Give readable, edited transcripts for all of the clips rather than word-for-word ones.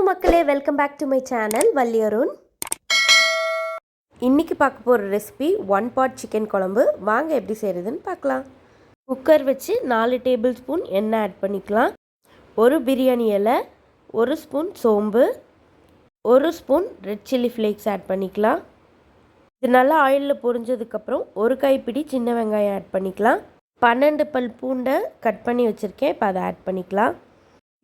மக்களே, welcome back to my channel Valli Arun. இன்றைக்கி பார்க்க போகிற ரெசிபி 1 pot சிக்கன் குழம்பு. வாங்க எப்படி செய்கிறதுன்னு பார்க்கலாம். குக்கர் வச்சு 4 டேபிள் ஸ்பூன் எண்ணெய் ஆட் பண்ணிக்கலாம். ஒரு பிரியாணி இலை, 1 ஸ்பூன் சோம்பு, 1 spoon red chilli flakes add பண்ணிக்கலாம். இது நல்லா ஆயிலில் பொரிஞ்சதுக்கப்புறம் ஒரு கைப்பிடி சின்ன வெங்காயம் ஆட் பண்ணிக்கலாம். 12 பல் பூண்டை கட் பண்ணி வச்சுருக்கேன், இப்போ அதை ஆட் பண்ணிக்கலாம்.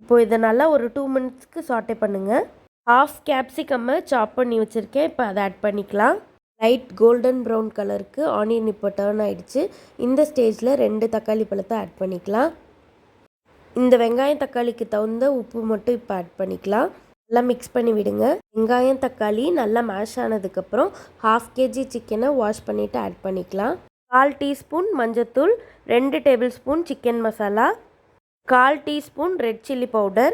இப்போது இதை நல்லா ஒரு 2 மினிட்ஸ்க்கு சாட்டே பண்ணுங்கள். ஹாஃப் கேப்சிகம்மை சாப் பண்ணி வச்சுருக்கேன், இப்போ அதை ஆட் பண்ணிக்கலாம். லைட் கோல்டன் ப்ரௌன் கலருக்கு ஆனியன் இப்போ டர்ன் ஆகிடுச்சு. இந்த ஸ்டேஜில் 2 தக்காளி பழத்தை ஆட் பண்ணிக்கலாம். இந்த வெங்காயம் தக்காளிக்கு தகுந்த உப்பு மட்டும் இப்போ ஆட் பண்ணிக்கலாம். நல்லா மிக்ஸ் பண்ணி விடுங்க. வெங்காயம் தக்காளி நல்லா மேஷ் ஆனதுக்கப்புறம் 1/2 kg சிக்கனை வாஷ் பண்ணிவிட்டு ஆட் பண்ணிக்கலாம். 1/4 டீஸ்பூன் மஞ்சத்தூள், 2 table spoon chicken masala, 1/4 teaspoon red chilli powder,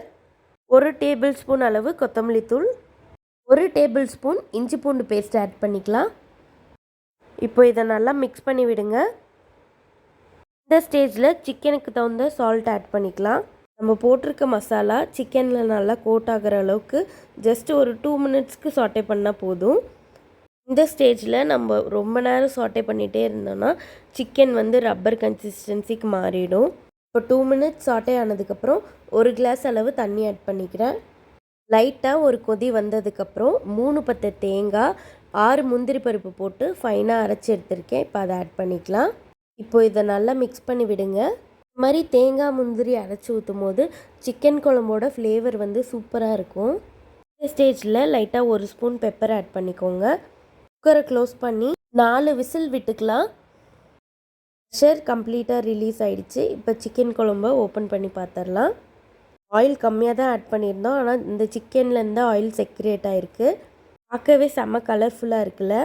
1 table spoon அளவு கொத்தமல்லி தூள், 1 டேபிள் ஸ்பூன் இஞ்சி பூண்டு பேஸ்ட் ஆட் பண்ணிக்கலாம். இப்போ இதை நல்லா மிக்ஸ் பண்ணி விடுங்க. இந்த ஸ்டேஜில் சிக்கனுக்கு தகுந்த சால்ட் ஆட் பண்ணிக்கலாம். நம்ம போட்டிருக்க மசாலா சிக்கனில் நல்லா கோட் ஆகிற அளவுக்கு ஜஸ்ட் ஒரு 2 மினிட்ஸ்க்கு சாட்டே பண்ணால் போதும். இந்த ஸ்டேஜில் நம்ம ரொம்ப நேரம் சாட்டே பண்ணிகிட்டே இருந்தோன்னா சிக்கன் ரப்பர் கன்சிஸ்டன்சிக்கு மாறிடும். இப்போ 2 மினிட்ஸ் சாட்டே ஆனதுக்கப்புறம் 1 கிளாஸ் அளவு தண்ணி ஆட் பண்ணிக்கிறேன். லைட்டாக ஒரு கொதி வந்ததுக்கப்புறம் 3 பத்து தேங்காய், 6 முந்திரி பருப்பு போட்டு ஃபைனாக அரைச்சி எடுத்திருக்கேன், இப்போ அதை ஆட் பண்ணிக்கலாம். இப்போ இதை நல்லா மிக்ஸ் பண்ணி விடுங்க. இது மாதிரி தேங்காய் முந்திரி அரைச்சி ஊற்றும் போது சிக்கன் குழம்போட ஃப்ளேவர் சூப்பராக இருக்கும். இந்த ஸ்டேஜில் லைட்டாக 1 ஸ்பூன் பெப்பர் ஆட் பண்ணிக்கோங்க. குக்கரை க்ளோஸ் பண்ணி 4 விசில் விட்டுக்கலாம். ப்ரெஷர் கம்ப்ளீட்டாக ரிலீஸ் ஆகிடுச்சு. இப்போ சிக்கன் குழம்பை ஓப்பன் பண்ணி பார்த்துடலாம். ஆயில் கம்மியாக தான் ஆட் பண்ணியிருந்தோம், ஆனால் இந்த சிக்கன்லேருந்து ஆயில் செக்ரேட் ஆகிருக்கு. பார்க்கவே செம்ம கலர்ஃபுல்லாக இருக்குல்ல.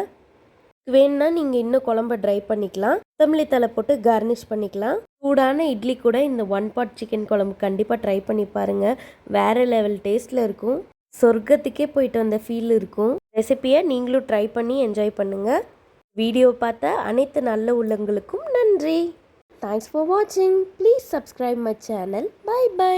வேணுன்னா நீங்கள் இன்னும் குழம்பை ட்ரை பண்ணிக்கலாம். கொத்தமல்லி தழை போட்டு கார்னிஷ் பண்ணிக்கலாம். சூடான இட்லி கூட இந்த 1 pot சிக்கன் குழம்பு கண்டிப்பாக ட்ரை பண்ணி பாருங்கள். வேறு லெவல் டேஸ்ட்டில் இருக்கும். சொர்க்கத்துக்கே போயிட்டு வந்த ஃபீல் இருக்கும். ரெசிபியை நீங்களும் ட்ரை பண்ணி என்ஜாய் பண்ணுங்கள். வீடியோ பார்த்த அனைத்து நல்ல உள்ளங்களுக்கும் நன்றி. தேங்க்ஸ் ஃபார் வாட்சிங். Please subscribe my channel. Bye by.